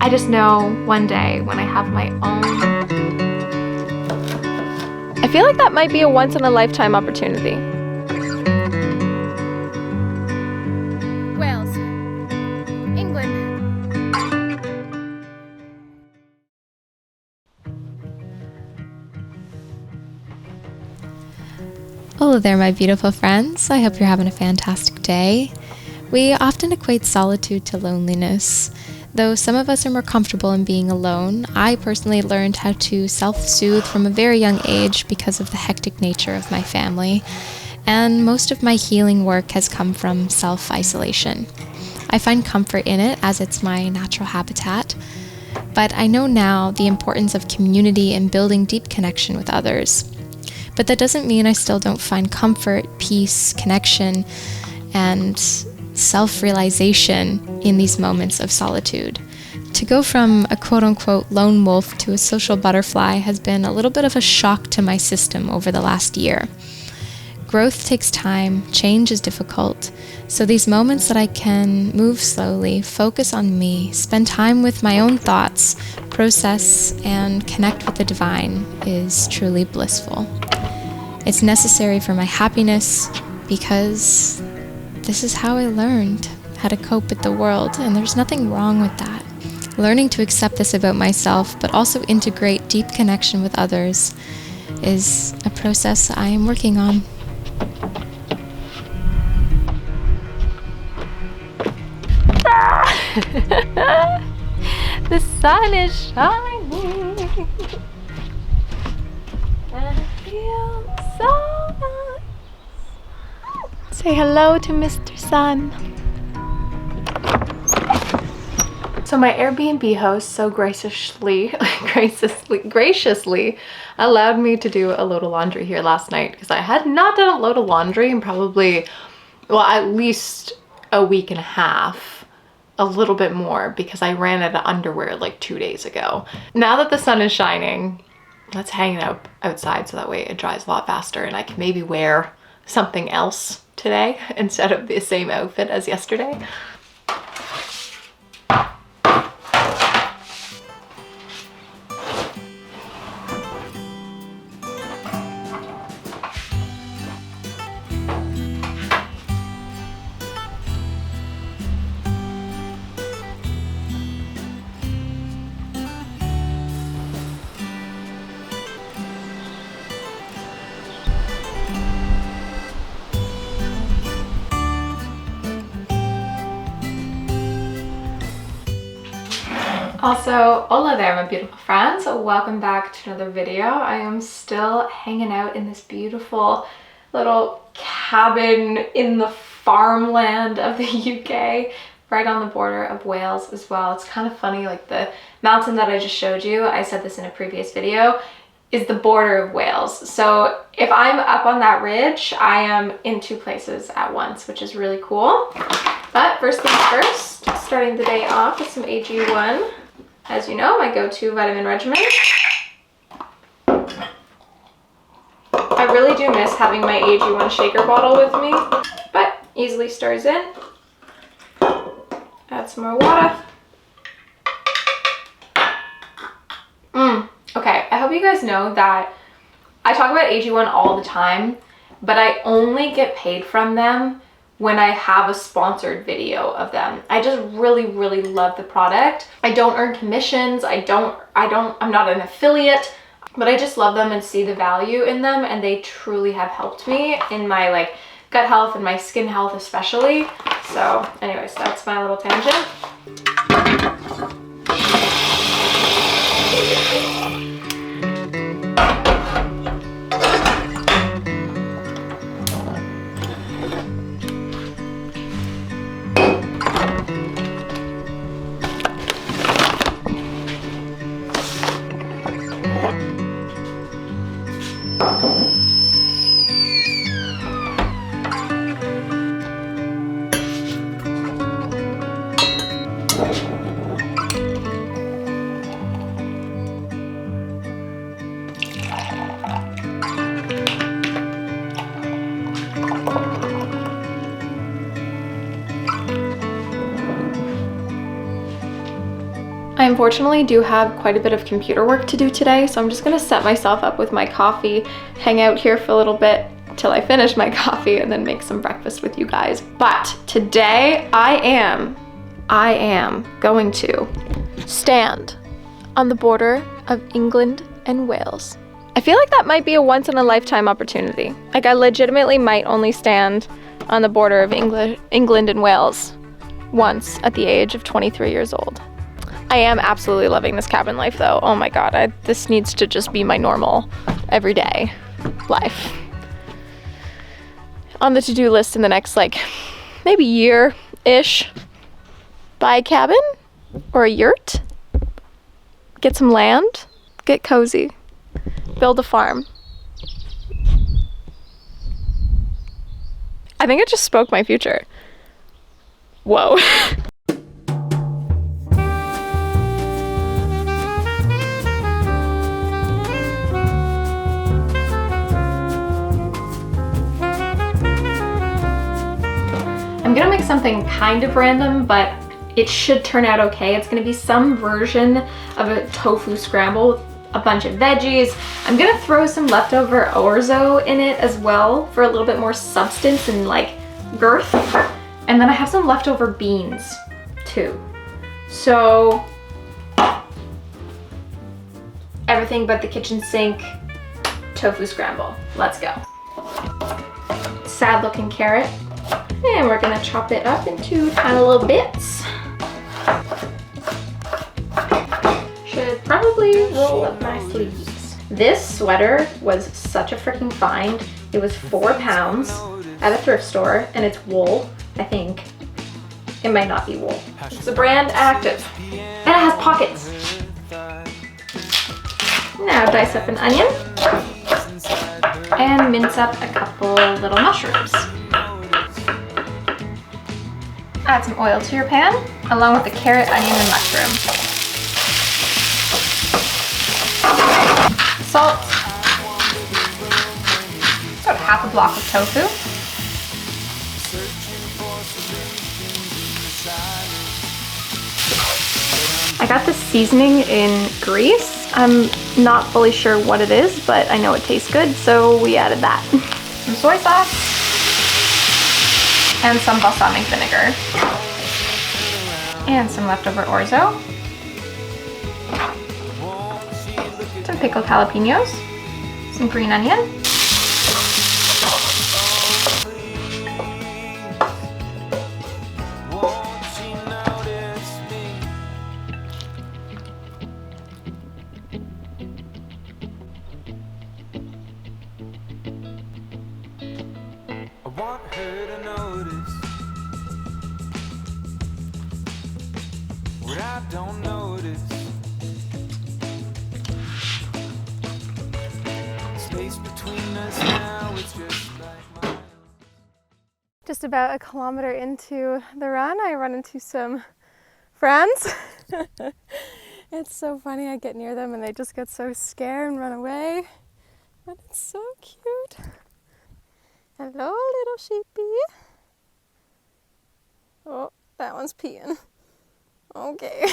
I just know one day when I have my own. I feel like that might be a once-in-a-lifetime opportunity. Wales, England. Hello there, my beautiful friends. I hope you're having a fantastic day. We often equate solitude to loneliness. Though some of us are more comfortable in being alone, I personally learned how to self-soothe from a very young age because of the hectic nature of my family, and most of my healing work has come from self-isolation. I find comfort in it as it's my natural habitat, but I know now the importance of community and building deep connection with others. But that doesn't mean I still don't find comfort, peace, connection, and self-realization in these moments of solitude. To go from a quote-unquote lone wolf to a social butterfly has been a little bit of a shock to my system over the last year. Growth takes time, change is difficult, so these moments that I can move slowly, focus on me, spend time with my own thoughts, process, and connect with the divine is truly blissful. It's necessary for my happiness because this is how I learned how to cope with the world, and there's nothing wrong with that. Learning to accept this about myself, but also integrate deep connection with others, is a process I am working on. The sun is shining and it feels so nice. Say hello to Mr. Sun. So my Airbnb host so graciously allowed me to do a load of laundry here last night because I had not done a load of laundry in probably, well, at least a week and a half, a little bit more, because I ran out of underwear like 2 days ago. Now that the sun is shining, let's hang it out outside so that way it dries a lot faster and I can maybe wear something else today instead of the same outfit as yesterday. Also, hola there, my beautiful friends. Welcome back to another video. I am still hanging out in this beautiful little cabin in the farmland of the UK, right on the border of Wales as well. It's kind of funny, like the mountain that I just showed you, I said this in a previous video, is the border of Wales. So if I'm up on that ridge, I am in two places at once, which is really cool. But first things first, starting the day off with some AG1. As you know, my go-to vitamin regimen. I really do miss having my AG1 shaker bottle with me, but easily stirs in. Add some more water. Okay, I hope you guys know that I talk about AG1 all the time, but I only get paid from them when I have a sponsored video of them. I just really love the product. I don't earn commissions. I'm not an affiliate, but I just love them and see the value in them, and they truly have helped me in my like gut health and my skin health especially. So anyways, that's my little tangent. I unfortunately do have quite a bit of computer work to do today, so I'm just gonna set myself up with my coffee, hang out here for a little bit till I finish my coffee, and then make some breakfast with you guys. But today I am going to stand on the border of England and Wales. I feel like that might be a once in a lifetime opportunity. Like, I legitimately might only stand on the border of England and Wales once at the age of 23 years old. I am absolutely loving this cabin life though. Oh my god, this needs to just be my normal everyday life. On the to-do list in the next like maybe year-ish, buy a cabin or a yurt, get some land, get cozy, build a farm. I think I just spoke my future. Whoa. I'm gonna make something kind of random, but it should turn out okay. It's gonna be some version of a tofu scramble with a bunch of veggies. I'm gonna throw some leftover orzo in it as well for a little bit more substance and like girth. And then I have some leftover beans too. So everything but the kitchen sink tofu scramble. Let's go. Sad looking carrot. And we're gonna chop it up into tiny little bits. Should probably roll up my sleeves. This sweater was such a freaking find. It was £4 at a thrift store, and it's wool, I think. It might not be wool. It's a brand Active, and it has pockets. Now dice up an onion, and mince up a couple little mushrooms. Add some oil to your pan, along with the carrot, onion, and mushroom. Salt. About half a block of tofu. I got this seasoning in Greece. I'm not fully sure what it is, but I know it tastes good, so we added that. Some soy sauce. And some balsamic vinegar. And some leftover orzo. Some pickled jalapenos. Some green onion. I want her to notice what I don't notice. Space between us now, it's just like miles. Just about a kilometer into the run, I run into some friends. It's so funny. I get near them and they just get so scared and run away. But it's so cute. Hello, little sheepy. Oh, that one's peeing. Okay.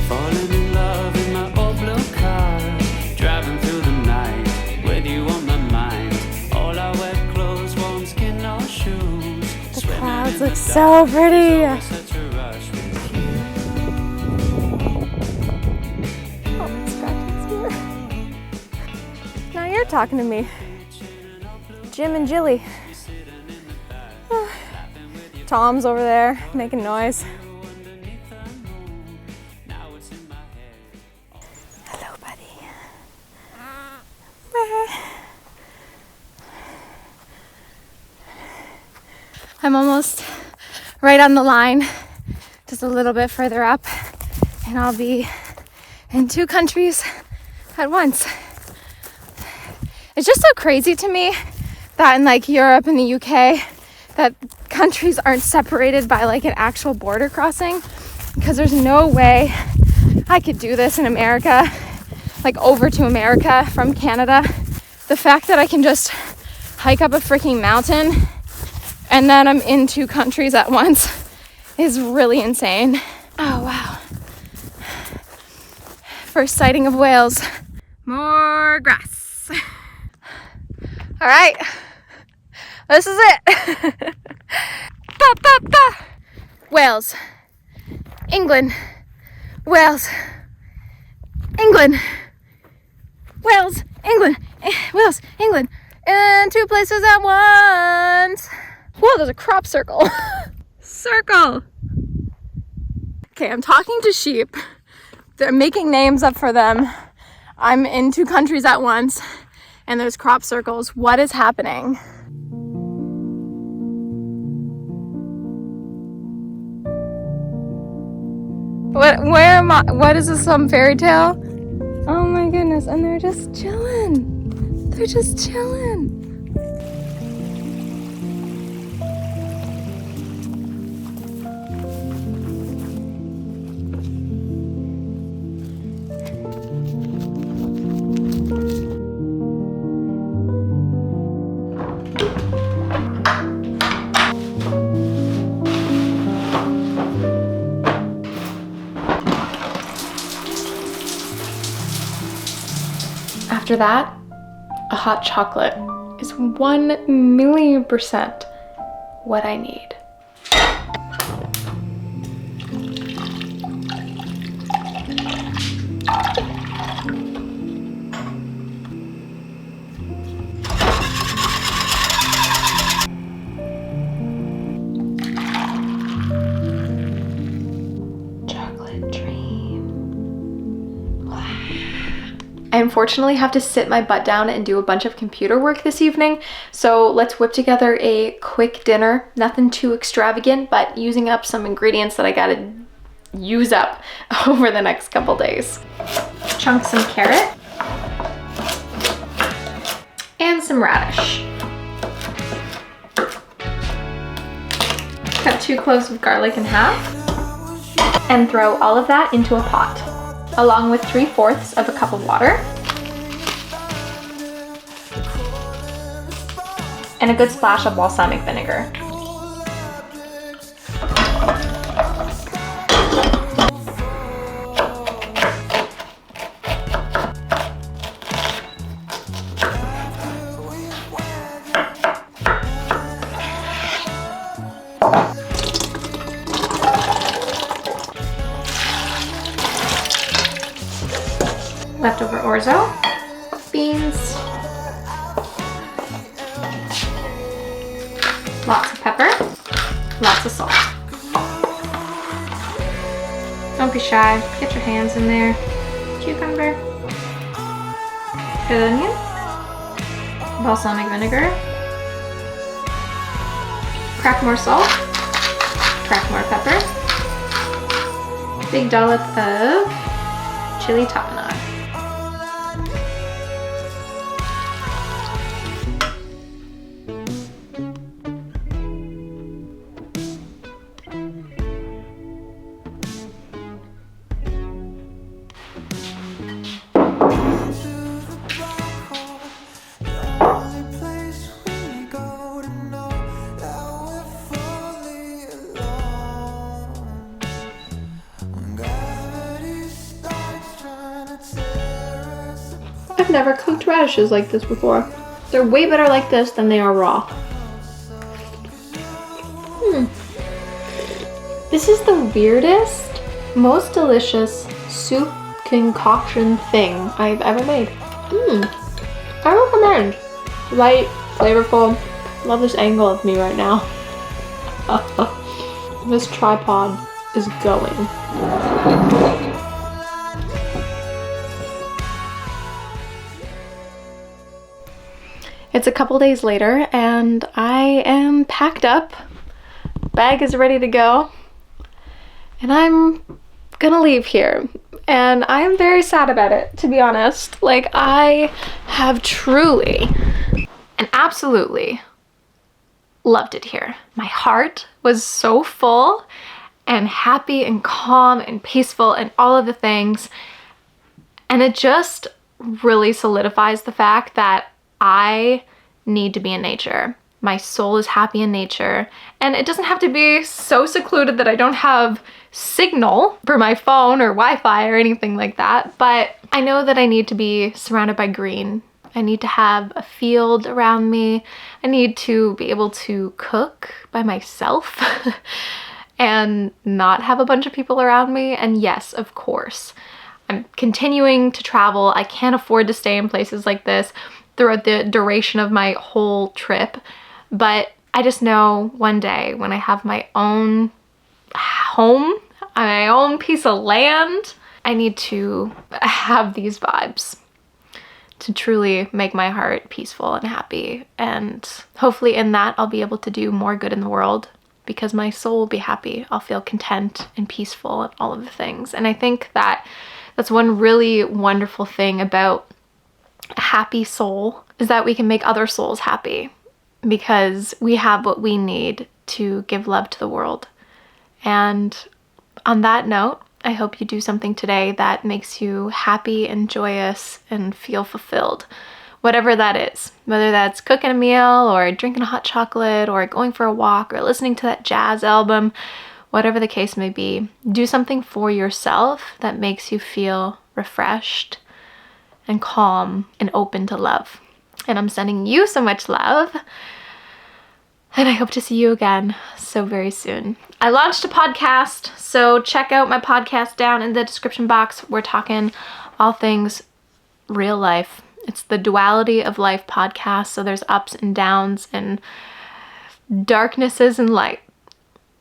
Falling in love in my old blue car, driving through the night with you on my mind. All our wet clothes, warm skin, no shoes. The clouds look so pretty. Such a rush with you. Oh, scratches here. Now you're talking to me. Jim and Jilly. Tom's over there making noise. Hello, buddy. I'm almost right on the line, just a little bit further up, and I'll be in 2 countries at once. It's just so crazy to me that in like Europe and the UK, that countries aren't separated by like an actual border crossing, because there's no way I could do this in America, like over to America from Canada. The fact that I can just hike up a freaking mountain and then I'm in 2 countries at once is really insane. Oh, wow. First sighting of whales. More grass. All right, this is it. Ba, ba, ba. Wales, England, Wales, England, Wales, England, Wales, England, and 2 places at once. Whoa, there's a crop circle. Circle. Okay, I'm talking to sheep. They're making names up for them. I'm in 2 countries at once, and there's crop circles. What is happening? Where am I? What is this, some fairy tale? Oh my goodness, and they're just chilling. They're just chilling. After that, a hot chocolate is 1,000,000% what I need. Chocolate dream. I unfortunately have to sit my butt down and do a bunch of computer work this evening, so let's whip together a quick dinner. Nothing too extravagant, but using up some ingredients that I gotta use up over the next couple days. Chunk some carrot and some radish. Cut 2 cloves of garlic in half and throw all of that into a pot, along with 3/4 of a cup of water and a good splash of balsamic vinegar. Leftover orzo, beans, lots of pepper, lots of salt. Don't be shy, get your hands in there. Cucumber, good onion, balsamic vinegar, crack more salt, crack more pepper, big dollop of chili tapenade. I've never cooked radishes like this before. They're way better like this than they are raw. This is the weirdest, most delicious soup concoction thing I've ever made. I recommend. Light, flavorful. Love this angle of me right now. This tripod is going. It's a couple days later and I am packed up. Bag is ready to go. And I'm gonna leave here. And I'm very sad about it, to be honest. Like, I have truly and absolutely loved it here. My heart was so full and happy and calm and peaceful and all of the things. And it just really solidifies the fact that I need to be in nature. My soul is happy in nature, and it doesn't have to be so secluded that I don't have signal for my phone or Wi-Fi or anything like that, but I know that I need to be surrounded by green. I need to have a field around me. I need to be able to cook by myself and not have a bunch of people around me. And yes, of course, I'm continuing to travel. I can't afford to stay in places like this throughout the duration of my whole trip. But I just know one day when I have my own home, my own piece of land, I need to have these vibes to truly make my heart peaceful and happy. And hopefully in that I'll be able to do more good in the world because my soul will be happy. I'll feel content and peaceful and all of the things. And I think that that's one really wonderful thing about a happy soul is that we can make other souls happy because we have what we need to give love to the world. And on that note, I hope you do something today that makes you happy and joyous and feel fulfilled. Whatever that is, whether that's cooking a meal or drinking a hot chocolate or going for a walk or listening to that jazz album, whatever the case may be, do something for yourself that makes you feel refreshed and calm and open to love. And I'm sending you so much love. And I hope to see you again so very soon. I launched a podcast, so check out my podcast down in the description box. We're talking all things real life. It's the Duality of Life podcast, so there's ups and downs and darknesses and light.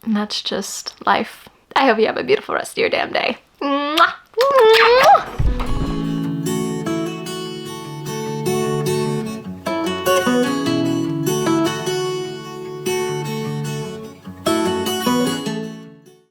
And that's just life. I hope you have a beautiful rest of your damn day.